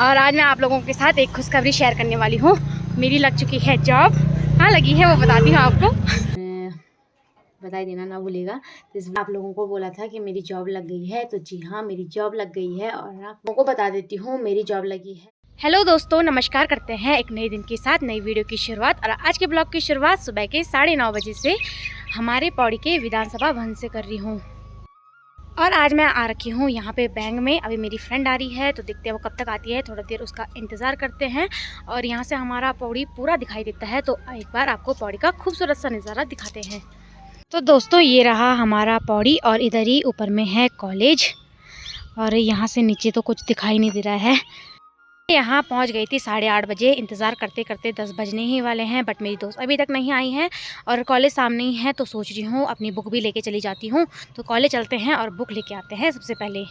और आज मैं आप लोगों के साथ एक खुशखबरी शेयर करने वाली हूँ। मेरी लग चुकी है जॉब। हाँ लगी है, वो बताती हूँ आपको। बताई देना ना भूलिएगा। तो आप लोगों को बोला था कि मेरी जॉब लग गई है, तो जी हाँ मेरी जॉब लग गई है और आप लोगों को बता देती हूँ मेरी जॉब लगी है। हेलो दोस्तों, नमस्कार करते हैं एक नए दिन के साथ नई वीडियो की शुरुआत। और आज के ब्लॉग की शुरुआत सुबह के 9:30 बजे से हमारे पौड़ी के विधानसभा भवन से कर रही हूँ। और आज मैं आ रखी हूँ यहाँ पे बैंक में। अभी मेरी फ्रेंड आ रही है, तो देखते हैं वो कब तक आती है, थोड़ा देर उसका इंतज़ार करते हैं। और यहाँ से हमारा पौड़ी पूरा दिखाई देता है, तो एक बार आपको पौड़ी का खूबसूरत सा नज़ारा दिखाते हैं। तो दोस्तों ये रहा हमारा पौड़ी और इधर ही ऊपर में है कॉलेज। और यहाँ से नीचे तो कुछ दिखाई नहीं दे रहा है। यहाँ पहुँच गई थी 8:30 बजे। इंतज़ार करते करते 10 बजने ही वाले हैं, बट मेरी दोस्त अभी तक नहीं आई हैं और कॉलेज सामने ही है, तो सोच रही हूँ अपनी बुक भी लेके चली जाती हूँ। तो कॉलेज चलते हैं और बुक लेके आते हैं सबसे पहले।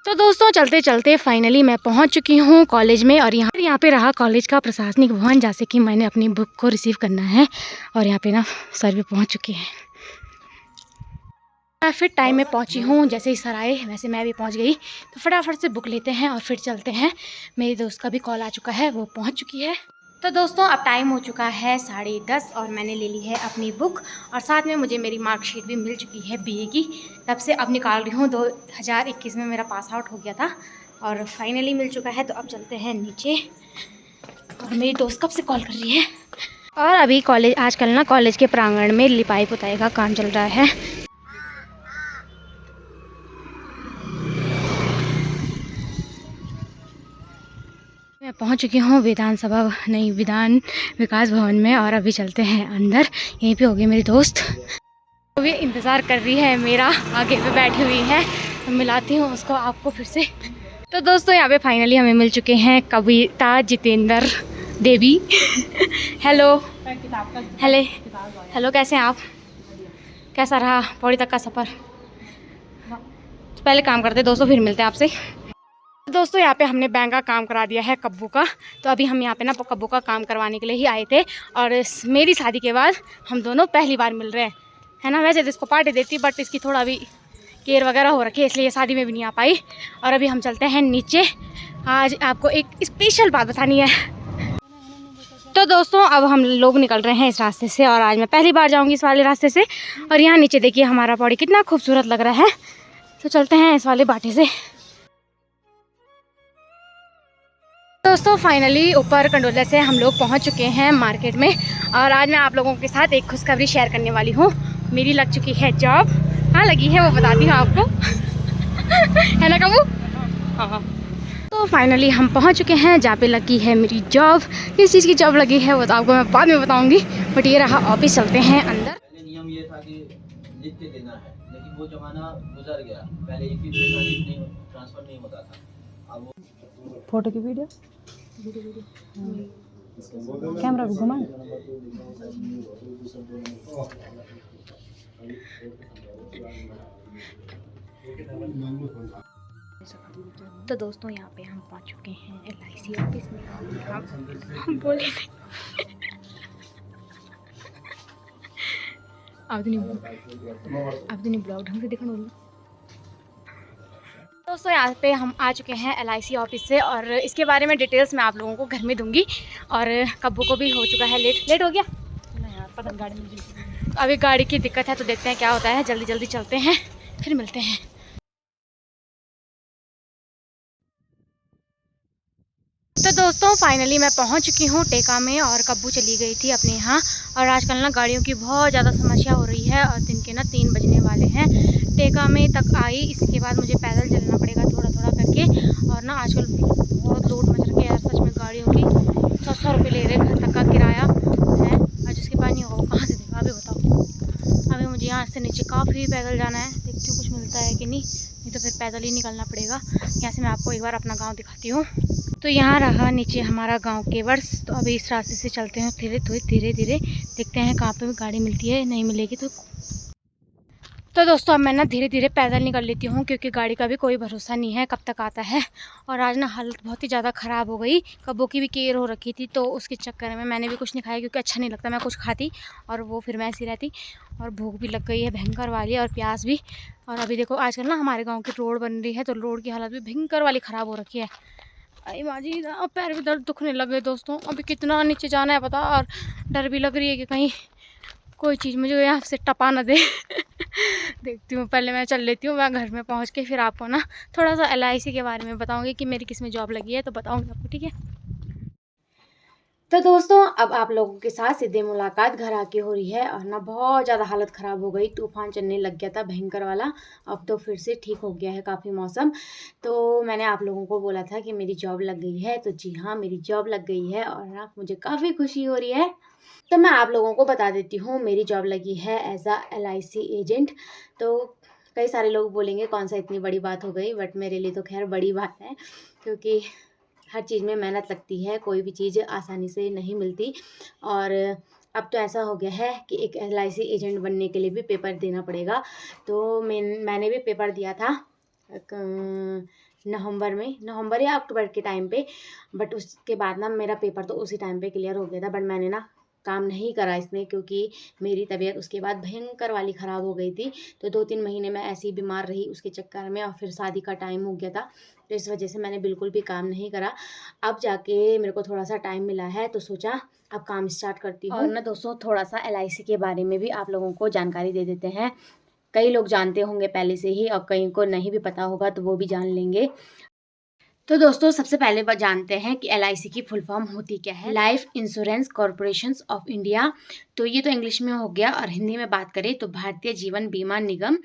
तो दोस्तों चलते चलते फाइनली मैं पहुँच चुकी हूँ कॉलेज में। और यहाँ पे रहा कॉलेज का प्रशासनिक भवन, जैसे कि मैंने अपनी बुक को रिसीव करना है। और यहाँ पे ना सर भी पहुँच चुके हैं। मैं फिर टाइम में पहुंची हूँ, जैसे ही सर आए वैसे मैं भी पहुंच गई। तो फटाफट से बुक लेते हैं और फिर चलते हैं। मेरी दोस्त का भी कॉल आ चुका है, वो पहुंच चुकी है। तो दोस्तों अब टाइम हो चुका है 10:30 और मैंने ले ली है अपनी बुक और साथ में मुझे मेरी मार्कशीट भी मिल चुकी है बीए की। तब से अब निकाल रही हूँ, 2021 में मेरा पास आउट हो गया था और फाइनली मिल चुका है। तो अब चलते हैं नीचे। और मेरी दोस्त कब से कॉल कर रही है। और अभी कॉलेज, आजकल ना कॉलेज के प्रांगण में लिपाई पुताई का काम चल रहा है। मैं पहुंच चुकी हूँ विधान विकास भवन में। और अभी चलते हैं अंदर। यहीं पे होगी मेरी दोस्त, वो भी इंतज़ार कर रही है मेरा, आगे पे बैठी हुई है। तो मिलाती हूँ उसको आपको फिर से। तो दोस्तों यहाँ पे फाइनली हमें मिल चुके हैं कविता जितेंद्र देवी। हेलो हेलो हेलो, कैसे हैं आप? कैसा रहा पौड़ी तक का सफ़र? तो पहले काम करते दोस्तों, फिर मिलते हैं आपसे। दोस्तों यहाँ पे हमने बैंक का काम करा दिया है कब्बू का। तो अभी हम यहाँ पे ना कब्बू का काम करवाने के लिए ही आए थे। और मेरी शादी के बाद हम दोनों पहली बार मिल रहे हैं, है ना। वैसे तो इसको पार्टी देती, बट इसकी थोड़ा अभी केयर वगैरह हो रखी है, इसलिए शादी में भी नहीं आ पाई। और अभी हम चलते हैं नीचे। आज आपको एक स्पेशल बात बतानी है। तो दोस्तों अब हम लोग निकल रहे हैं इस रास्ते से और आज मैं पहली बार जाऊँगी इस वाले रास्ते से। और यहाँ नीचे देखिए हमारा पौड़ी कितना खूबसूरत लग रहा है। तो चलते हैं इस वाले बाटे से। दोस्तों फाइनली ऊपर कंडोला से हम लोग पहुंच चुके हैं मार्केट में। और आज मैं आप लोगों के साथ एक खुशखबरी शेयर करने वाली हूँ। मेरी लग चुकी है जॉब। हाँ लगी है, वो बताती हूँ आपको। है ना कबू? हाँ। तो फाइनली हम पहुंच चुके हैं जहाँ पे लगी है मेरी जॉब। किस चीज़ की जॉब लगी है वो तो आपको मैं बाद में बताऊँगी, बट ये रहा ऑफिस। चलते हैं अंदर। पहले नियम ये था कि लिख के देना है, लेकिन वो जमाना गुजर गया। पहले एक ही पैसा ट्रांसफर नहीं होता था। अब वो फोटो की वीडियो कैमरा भी घुमा। तो दोस्तों यहाँ पे हम पहुँच चुके हैं LIC ऑफिस में। हम बोले अब तो नहीं ब्लॉग ढंग से दिखा। दोस्तों यहाँ पे हम आ चुके हैं LIC ऑफिस से और इसके बारे में डिटेल्स मैं आप लोगों को घर में दूंगी। और कब्बू को भी हो चुका है लेट हो गया यार, पता नहीं गाड़ी में अभी गाड़ी की दिक्कत है, तो देखते हैं क्या होता है। जल्दी जल्दी चलते हैं, फिर मिलते हैं। तो दोस्तों फाइनली मैं पहुंच चुकी हूं टेका में और कब्बू चली गई थी अपने यहाँ। और आजकल ना गाड़ियों की बहुत ज़्यादा समस्या हो रही है और दिन के ना 3 बजने वाले हैं। टेका में तक आई, इसके बाद मुझे पैदल चलना पड़ेगा थोड़ा थोड़ा करके। और ना आजकल बहुत लूट मच रही है सच में, गाड़ियों की 100 रुपये ले रहे घर तक का किराया है। और जिसके पास नहीं होगा वो कहाँ से देगा, अभी बताओ। अभी मुझे यहाँ से नीचे काफ़ी पैदल जाना है, देखती हूँ कुछ मिलता है कि नहीं तो फिर पैदल ही निकलना पड़ेगा। यहाँ से मैं आपको एक बार अपना गाँव दिखाती हूँ। तो यहाँ रहा नीचे हमारा गांव केवर्स। तो अभी इस रास्ते से चलते हैं धीरे धीरे देखते हैं कहाँ पे भी गाड़ी मिलती है, नहीं मिलेगी तो दोस्तों अब मैं ना धीरे धीरे पैदल निकल लेती हूँ, क्योंकि गाड़ी का भी कोई भरोसा नहीं है कब तक आता है। और आज ना हालत बहुत ही ज़्यादा ख़राब हो गई, कब्बों की भी केयर हो रखी थी, तो उसके चक्कर में मैंने भी कुछ नहीं खाया, क्योंकि अच्छा नहीं लगता मैं कुछ खाती और वो फिर मैं ऐसी रहती। और भूख भी लग गई है भयंकर वाली, और प्यास भी। और अभी देखो आजकल ना हमारे गाँव की रोड बन रही है, तो रोड की हालत भी भयंकर वाली ख़राब हो रखी है। अरे माजी अब पैर में दर्द दुखने लगे दोस्तों। अभी कितना नीचे जाना है पता, और डर भी लग रही है कि कहीं कोई चीज़ मुझे यहाँ से टपा ना दे। देखती हूँ, पहले मैं चल लेती हूँ। मैं घर में पहुँच के फिर आपको ना थोड़ा सा LIC के बारे में बताऊँगी कि मेरी किस में जॉब लगी है, तो बताऊँगी आपको, ठीक है। तो दोस्तों अब आप लोगों के साथ सीधे मुलाकात घर आके हो रही है, और ना बहुत ज़्यादा हालत ख़राब हो गई। तूफान चलने लग गया था भयंकर वाला। अब तो फिर से ठीक हो गया है काफ़ी मौसम। तो मैंने आप लोगों को बोला था कि मेरी जॉब लग गई है, तो जी हाँ, मेरी जॉब लग गई है और ना मुझे काफ़ी खुशी हो रही है। तो मैं आप लोगों को बता देती हूँ, मेरी जॉब लगी है एज अ LIC एजेंट। तो कई सारे लोग बोलेंगे कौन सा इतनी बड़ी बात हो गई, बट मेरे लिए तो खैर बड़ी बात है, क्योंकि हर चीज़ में मेहनत लगती है, कोई भी चीज़ आसानी से नहीं मिलती। और अब तो ऐसा हो गया है कि एक LIC एजेंट बनने के लिए भी पेपर देना पड़ेगा। तो मैंने भी पेपर दिया था नवंबर या अक्टूबर के टाइम पे, बट उसके बाद ना मेरा पेपर तो उसी टाइम पे क्लियर हो गया था, बट मैंने ना काम नहीं करा इसमें, क्योंकि मेरी तबीयत उसके बाद भयंकर वाली ख़राब हो गई थी। तो 2-3 महीने मैं ऐसे ही बीमार रही उसके चक्कर में, और फिर शादी का टाइम हो गया था, तो इस वजह से मैंने बिल्कुल भी काम नहीं करा। अब जाके मेरे को थोड़ा सा टाइम मिला है, तो सोचा अब काम स्टार्ट करती हूँ। और ना दोस्तों थोड़ा सा LIC के बारे में भी आप लोगों को जानकारी दे देते हैं। कई लोग जानते होंगे पहले से ही, और कई को नहीं भी पता होगा तो वो भी जान लेंगे। तो दोस्तों सबसे पहले जानते हैं कि LIC की फुल फॉर्म होती क्या है। Life insurance corporation of India. तो ये तो इंग्लिश में हो गया, और हिंदी में बात करें तो भारतीय जीवन बीमा निगम।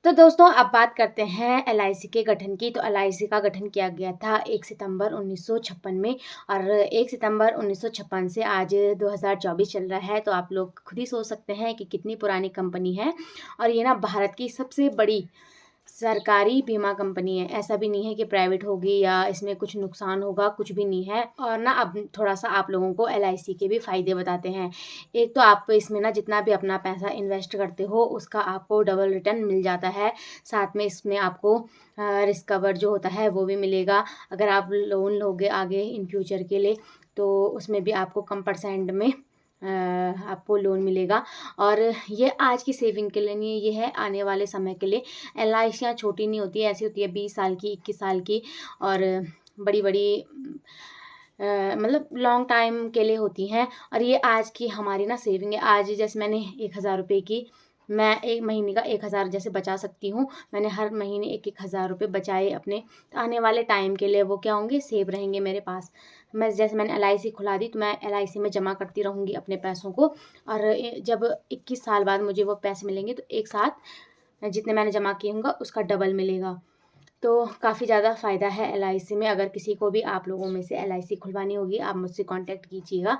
तो दोस्तों अब बात करते हैं LIC के गठन की। तो LIC का गठन किया गया था 1 सितंबर 1956 में, और 1 सितंबर 1956 से आज 2024 चल रहा है। तो आप लोग खुद ही सोच सकते हैं कि कितनी पुरानी कंपनी है, और ये ना भारत की सबसे बड़ी सरकारी बीमा कंपनी है। ऐसा भी नहीं है कि प्राइवेट होगी या इसमें कुछ नुकसान होगा, कुछ भी नहीं है। और ना अब थोड़ा सा आप लोगों को LIC के भी फ़ायदे बताते हैं। एक तो आप इसमें ना जितना भी अपना पैसा इन्वेस्ट करते हो उसका आपको डबल रिटर्न मिल जाता है। साथ में इसमें आपको रिस्क कवर जो होता है वो भी मिलेगा। अगर आप लोन लोगे आगे इन फ्यूचर के लिए, तो उसमें भी आपको कम % में आपको लोन मिलेगा। और ये आज की सेविंग के लिए नहीं, ये है आने वाले समय के लिए। LICयाँ छोटी नहीं होती है, ऐसी होती है 20 साल की, 21 साल की, और बड़ी बड़ी मतलब लॉन्ग टाइम के लिए होती हैं। और ये आज की हमारी ना सेविंग है। आज जैसे मैंने 1000 रुपये की, मैं एक महीने का 1000 जैसे बचा सकती हूँ। मैंने हर महीने 1-1000 रुपये बचाए अपने, तो आने वाले टाइम के लिए वो क्या होंगे, सेव रहेंगे मेरे पास। मैंने LIC खुला दी, तो मैं LIC में जमा करती रहूँगी अपने पैसों को, और जब 21 साल बाद मुझे वो पैसे मिलेंगे तो एक साथ जितने मैंने जमा किए होंगे उसका डबल मिलेगा। तो काफ़ी ज़्यादा फ़ायदा है LIC में। अगर किसी को भी आप लोगों में से LIC खुलवानी होगी, आप मुझसे कांटेक्ट कीजिएगा।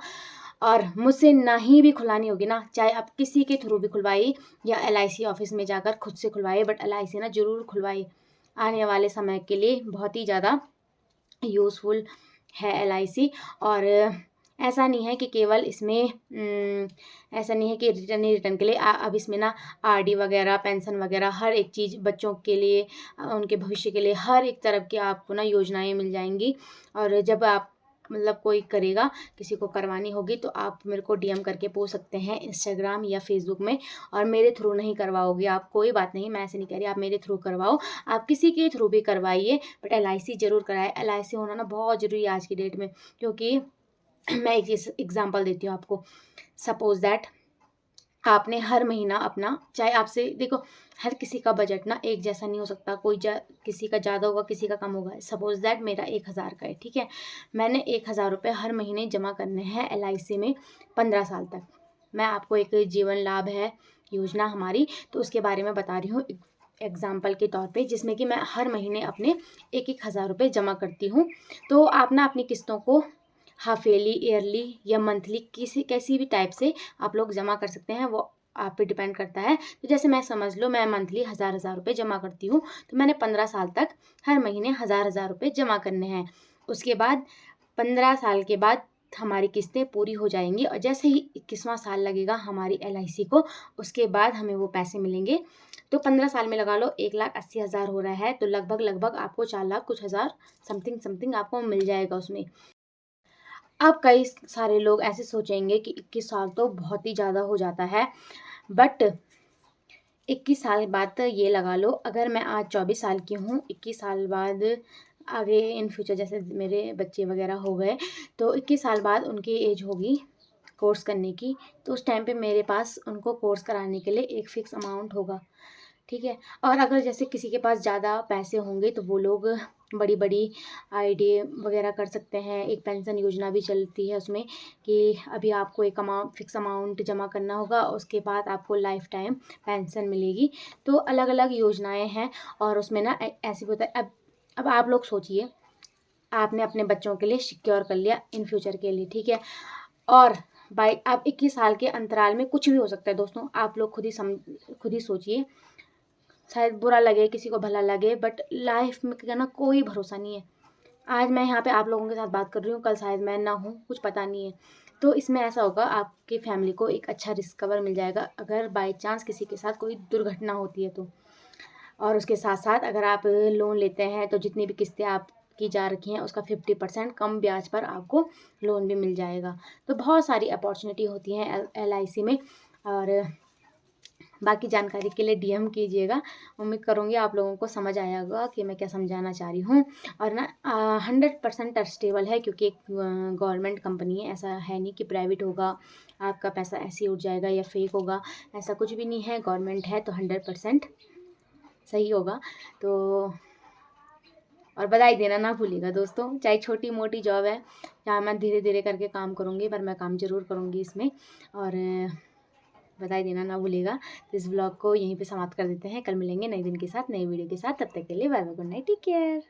और मुझसे नहीं भी खुलवानी होगी ना, चाहे आप किसी के थ्रू भी खुलवाइए या LIC ऑफिस में जाकर खुद से खुलवाइए, बट LIC ना ज़रूर खुलवाइए। आने वाले समय के लिए बहुत ही ज़्यादा यूज़फुल है LIC। और ऐसा नहीं है कि केवल इसमें ऐसा नहीं है कि रिटर्न के लिए अब इसमें ना RD वगैरह, पेंशन वगैरह, हर एक चीज़ बच्चों के लिए, उनके भविष्य के लिए हर एक तरफ की आपको ना योजनाएं मिल जाएंगी। और जब आप मतलब कोई करेगा, किसी को करवानी होगी, तो आप मेरे को DM करके पूछ सकते हैं इंस्टाग्राम या फेसबुक में। और मेरे थ्रू नहीं करवाओगे आप, कोई बात नहीं, मैं ऐसे नहीं कह रही, आप मेरे थ्रू करवाओ, आप किसी के थ्रू भी करवाइए, बट LIC ज़रूर कराए। LIC होना ना बहुत ज़रूरी है आज की डेट में, क्योंकि मैं एक एग्जांपल देती हूँ आपको। सपोज़ दैट आपने हर महीना अपना, चाहे आपसे देखो, हर किसी का बजट ना एक जैसा नहीं हो सकता, किसी का ज़्यादा होगा, किसी का कम होगा। सपोज़ दैट मेरा 1000 का है, ठीक है, मैंने 1000 रुपये हर महीने जमा करने हैं LIC में 15 साल तक। मैं आपको एक जीवन लाभ है योजना हमारी, तो उसके बारे में बता रही हूँ एग्जाम्पल के तौर पे, जिसमें कि मैं हर महीने अपने 1-1000 रुपये जमा करती हूँ। तो आप ना अपनी किस्तों को हाफ ईयरली, ईयरली या मंथली कैसी भी टाइप से आप लोग जमा कर सकते हैं, वो आप पे डिपेंड करता है। तो जैसे मैं समझ लो, मैं मंथली 1000 रुपये जमा करती हूँ, तो मैंने 15 साल तक हर महीने 1000 रुपये जमा करने हैं। उसके बाद 15 साल के बाद हमारी किस्तें पूरी हो जाएंगी, और जैसे ही 21वां साल लगेगा हमारी LIC को, उसके बाद हमें वो पैसे मिलेंगे। तो 15 साल में लगा लो 1,80,000 हो रहा है, तो लगभग आपको 4 लाख कुछ हज़ार समथिंग आपको मिल जाएगा उसमें। अब कई सारे लोग ऐसे सोचेंगे कि 21 साल तो बहुत ही ज़्यादा हो जाता है, बट 21 साल बाद ये लगा लो, अगर मैं आज 24 साल की हूँ, 21 साल बाद आगे इन फ्यूचर जैसे मेरे बच्चे वगैरह हो गए तो 21 साल बाद उनकी एज होगी कोर्स करने की, तो उस टाइम पे मेरे पास उनको कोर्स कराने के लिए एक फ़िक्स अमाउंट होगा, ठीक है। और अगर जैसे किसी के पास ज़्यादा पैसे होंगे तो वो लोग बड़ी बड़ी आईडी वगैरह कर सकते हैं। एक पेंशन योजना भी चलती है उसमें कि अभी आपको एक फ़िक्स अमाउंट जमा करना होगा, उसके बाद आपको लाइफ टाइम पेंशन मिलेगी। तो अलग अलग योजनाएं हैं और उसमें ना ऐसे होता है। अब आप लोग सोचिए, आपने अपने बच्चों के लिए सिक्योर कर लिया इन फ्यूचर के लिए, ठीक है। और बाई आप 21 साल के अंतराल में कुछ भी हो सकता है दोस्तों, आप लोग खुद ही सोचिए। शायद बुरा लगे, किसी को भला लगे, बट लाइफ में क्या ना कोई भरोसा नहीं है। आज मैं यहाँ पे आप लोगों के साथ बात कर रही हूँ, कल शायद मैं ना हूँ, कुछ पता नहीं है। तो इसमें ऐसा होगा, आपकी फैमिली को एक अच्छा रिस्क कवर मिल जाएगा अगर बाई चांस किसी के साथ कोई दुर्घटना होती है तो। और उसके साथ साथ अगर आप लोन लेते हैं तो जितनी भी किस्तें आपकी जा रखी हैं उसका 50% कम ब्याज पर आपको लोन भी मिल जाएगा। तो बहुत सारी अपॉर्चुनिटी होती हैं LIC में। और बाकी जानकारी के लिए DM कीजिएगा। उम्मीद करूँगी आप लोगों को समझ आया होगा कि मैं क्या समझाना चाह रही हूँ। और ना 100% ट्रस्टेबल है, क्योंकि एक गवर्नमेंट कंपनी है, ऐसा है नहीं कि प्राइवेट होगा आपका पैसा ऐसे ही उठ जाएगा या फेक होगा, ऐसा कुछ भी नहीं है। गवर्नमेंट है तो 100% सही होगा। तो और बधाई देना ना भूलिएगा दोस्तों, चाहे छोटी मोटी जॉब है, जहाँ मैं धीरे धीरे करके काम करूँगी, पर मैं काम ज़रूर करूँगी इसमें। और बधाई देना ना भूलिएगा। तो इस ब्लॉग को यहीं पे समाप्त कर देते हैं। कल मिलेंगे नए दिन के साथ, नई वीडियो के साथ। तब तक के लिए bye bye, good night, take care.